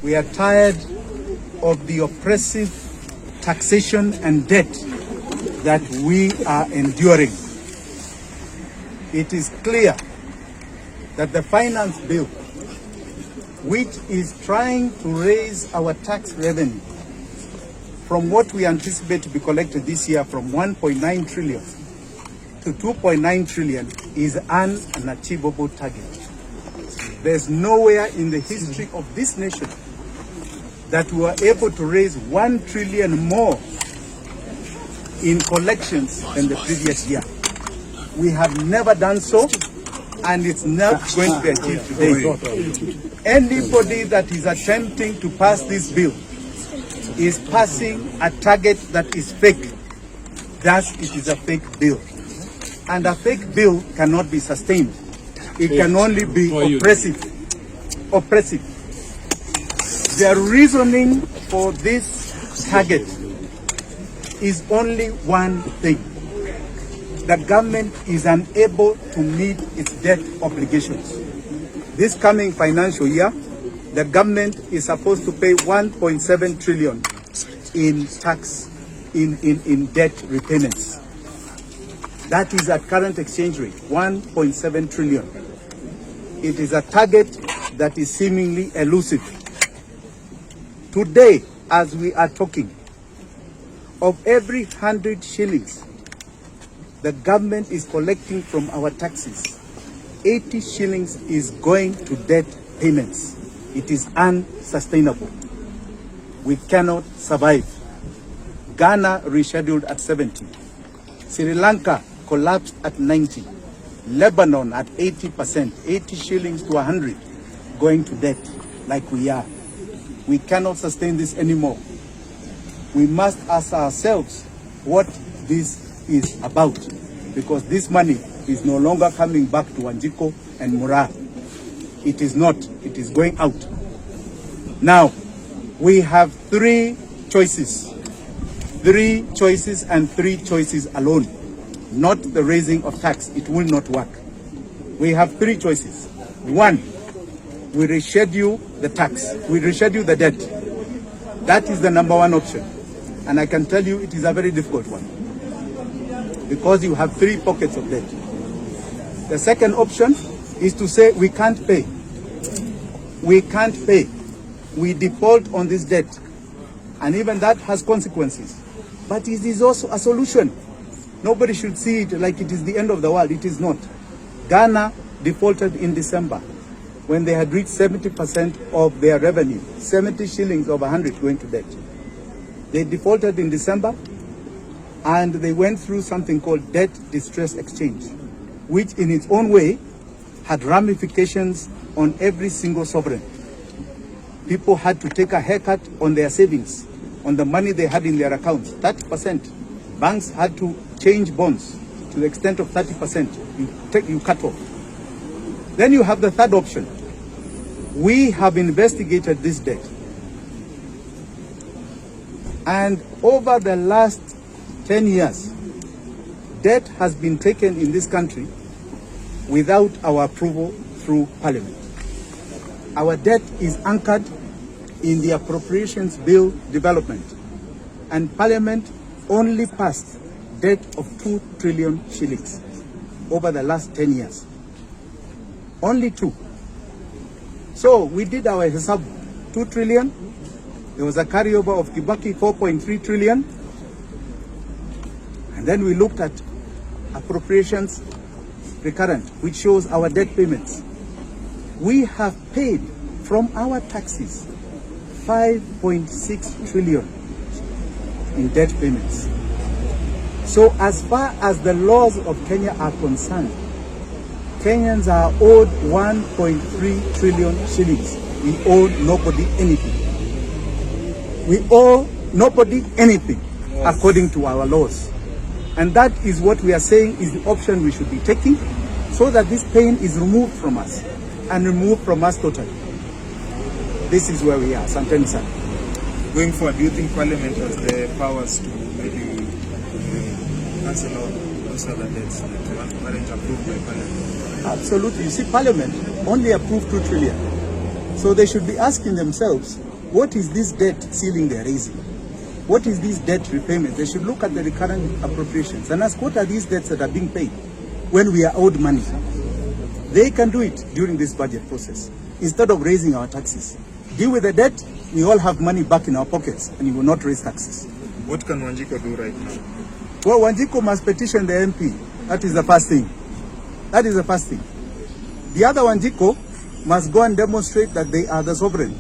We are tired of the oppressive taxation and debt that we are enduring. It is clear that the finance bill, which is trying to raise our tax revenue from what we anticipate to be collected this year from 1.9 trillion to 2.9 trillion, is an unachievable target. There's nowhere in the history of this nation that we were able to raise 1 trillion more in collections than the previous year. We have never done so, and it's not going to be achieved today. Anybody that is attempting to pass this bill is passing a target that is fake. Thus, it is a fake bill. And a fake bill cannot be sustained. It can only be oppressive. Oppressive. The reasoning for this target is only one thing. The government is unable to meet its debt obligations. This coming financial year, the government is supposed to pay 1.7 trillion in tax, in debt repayments. That is at current exchange rate, 1.7 trillion. It is a target that is seemingly elusive. Today, as we are talking, of every 100 shillings the government is collecting from our taxes, 80 shillings is going to debt payments. It is unsustainable. We cannot survive. Ghana rescheduled at 70. Sri Lanka collapsed at 90. Lebanon at 80%, 80 shillings to 100 going to debt like we are. We cannot sustain this anymore. We must ask ourselves what this is about, because this money is no longer coming back to Wanjiko and Mura. It is not. It is going out. Now, we have three choices. Three choices and three choices alone. Not the raising of tax. It will not work. We have three choices. One, we reschedule the tax. We reschedule the debt. That is the number one option. And I can tell you it is a very difficult one, because you have three pockets of debt. The second option is to say we can't pay. We can't pay. We default on this debt. And even that has consequences. But it is also a solution. Nobody should see it like it is the end of the world. It is not. Ghana defaulted in December when they had reached 70% of their revenue, 70 shillings of 100 going to debt. They defaulted in December, and they went through something called debt distress exchange, which in its own way had ramifications on every single sovereign. People had to take a haircut on their savings, on the money they had in their accounts, 30%. Banks had to change bonds to the extent of 30%. You cut off. Then you have the third option. We have investigated this debt. And over the last 10 years, debt has been taken in this country without our approval through Parliament. Our debt is anchored in the appropriations bill development, and Parliament only passed debt of 2 trillion shillings over the last 10 years. Only 2. So we did our hesab, 2 trillion. There was a carryover of Kibaki, 4.3 trillion. And then we looked at appropriations recurrent, which shows our debt payments. We have paid from our taxes 5.6 trillion in debt payments. So as far as the laws of Kenya are concerned, Kenyans are owed 1.3 trillion shillings. We owe nobody anything. We owe nobody anything according to our laws. And that is what we are saying is the option we should be taking, so that this pain is removed from us, and removed from us totally. This is where we are. Santeni sana. Going forward, do you think Parliament has the powers to maybe cancel all those other debts that weren't approved by Parliament? Absolutely. You see, Parliament only approved 2 trillion. So they should be asking themselves, what is this debt ceiling they're raising? What is this debt repayment? They should look at the recurrent appropriations and ask, what are these debts that are being paid when we are owed money? They can do it during this budget process instead of raising our taxes. Deal with the debt, we all have money back in our pockets and you will not raise taxes. What can Wanjiko do right now? Well, Wanjiko must petition the MP. That is the first thing. That is the first thing. The other Wanjiko must go and demonstrate that they are the sovereign.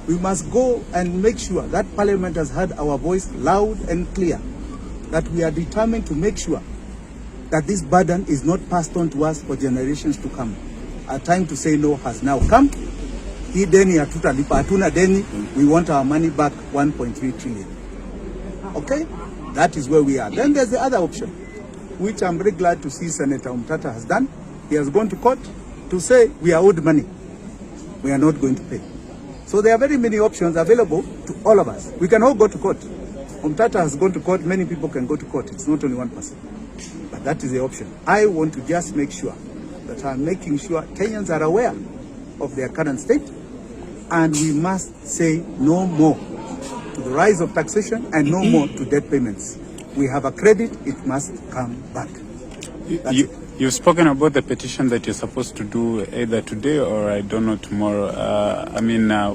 We must go and make sure that Parliament has heard our voice loud and clear, that we are determined to make sure that this burden is not passed on to us for generations to come. Our time to say no has now come. Hii deni hatutalipa, hatuna deni. We want our money back, 1.3 trillion. Okay? That is where we are. Then there's the other option, which I'm very glad to see Senator Umtata has done. He has gone to court to say we are owed money. We are not going to pay. So there are very many options available to all of us. We can all go to court. Umtata has gone to court. Many people can go to court. It's not only one person. But that is the option. I want to just make sure that I'm making sure Kenyans are aware of their current state, and we must say no more to the rise of taxation and no more to debt payments. We have a credit, it must come back. You've spoken about the petition that you're supposed to do either today or I don't know tomorrow.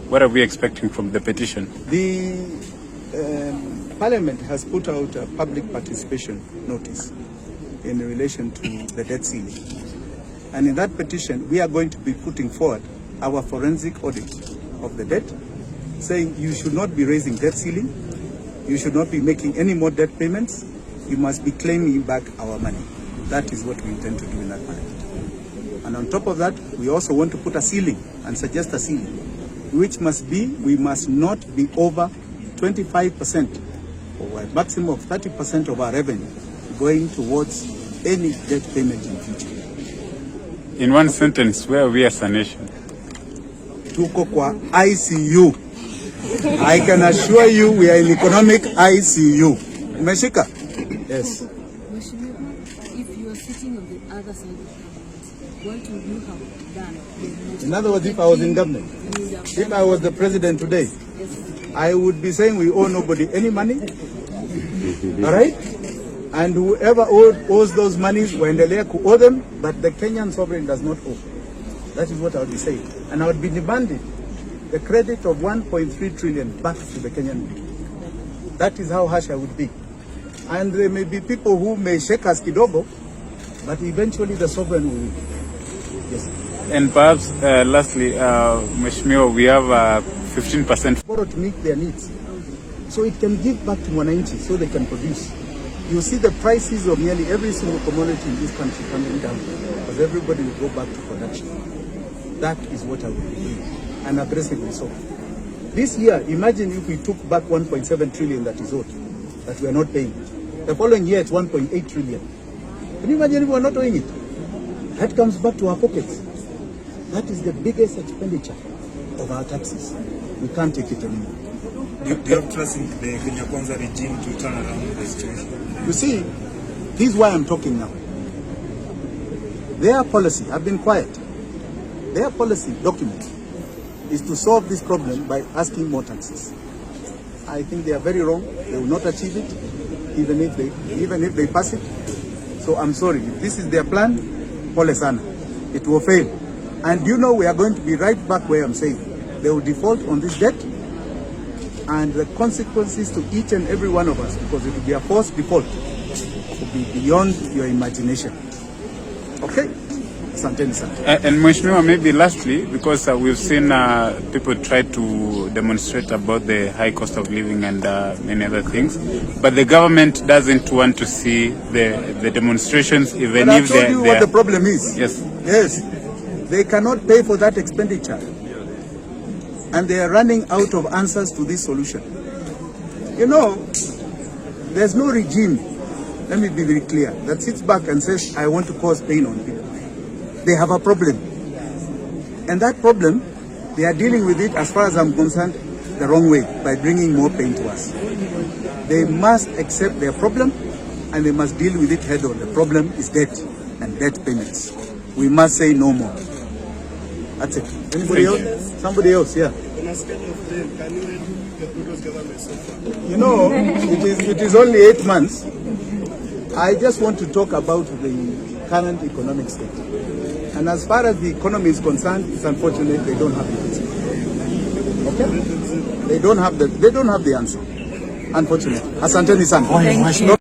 What are we expecting from the petition? The Parliament has put out a public participation notice in relation to the debt ceiling. And in that petition, we are going to be putting forward our forensic audit of the debt, saying you should not be raising debt ceiling, you should not be making any more debt payments, you must be claiming back our money. That is what we intend to do in that Parliament. And on top of that, we also want to put a ceiling and suggest a ceiling, which must be, we must not be over 25% or a maximum of 30% of our revenue going towards any debt payment in future. In one sentence, where are we as a nation? Tuko kwa ICU. I can assure you we are in economic ICU. Umeshika? Yes. If you are sitting on the other side of government, what would you have done? In other words, if I was in government, if I was the president today, I would be saying we owe nobody any money. All right? And whoever owes those monies, waendelea ku owe them, but the Kenyan sovereign does not owe. That is what I would be saying. And I would be demanding the credit of 1.3 trillion back to the Kenyan people. That is how harsh I would be. And there may be people who may shake us kidogo, but eventually the sovereign will win. Yes. And perhaps, lastly, Mheshimiwa, we have 15% borrow to meet their needs, so it can give back to Mwananchi so they can produce. You see the prices of nearly every single commodity in this country coming down because everybody will go back to production. That is what I will be doing, and aggressively so. This year, imagine if we took back 1.7 trillion that is owed, that we are not paying. The following year, it's 1.8 trillion. Can you imagine if we are not owing it? That comes back to our pockets. That is the biggest expenditure of our taxes. We can't take it anymore. Do you have trust in the Kenya Kwanza regime to turn around the situation? You see, this is why I'm talking now. Their policy, I've been quiet. Their policy document is to solve this problem by asking more taxes. I think they are very wrong. They will not achieve it, even if they pass it. So I'm sorry. If this is their plan, pole sana. It will fail. And you know we are going to be right back where I'm saying. They will default on this debt, and the consequences to each and every one of us, because it will be a forced default, will be beyond your imagination. Okay? And Mheshimiwa, maybe lastly, because we've seen people try to demonstrate about the high cost of living and many other things, but the government doesn't want to see the demonstrations, even if I told you what the problem is. Yes. Yes. They cannot pay for that expenditure, and they are running out of answers to this solution. You know, there's no regime, let me be very clear, that sits back and says, I want to cause pain on people. They have a problem. And that problem, they are dealing with it, as far as I'm concerned, the wrong way, by bringing more pain to us. They must accept their problem, and they must deal with it head on. The problem is debt and debt payments. We must say no more. That's it. Anybody else? Somebody else, yeah. a scale of 10, can you rate the Ruto's government so far? You know, it is only 8 months. I just want to talk about the current economic state. And as far as the economy is concerned, it's unfortunate they don't have the answer. Okay? They don't have the answer. Unfortunately. Asanteni sana. Thank you.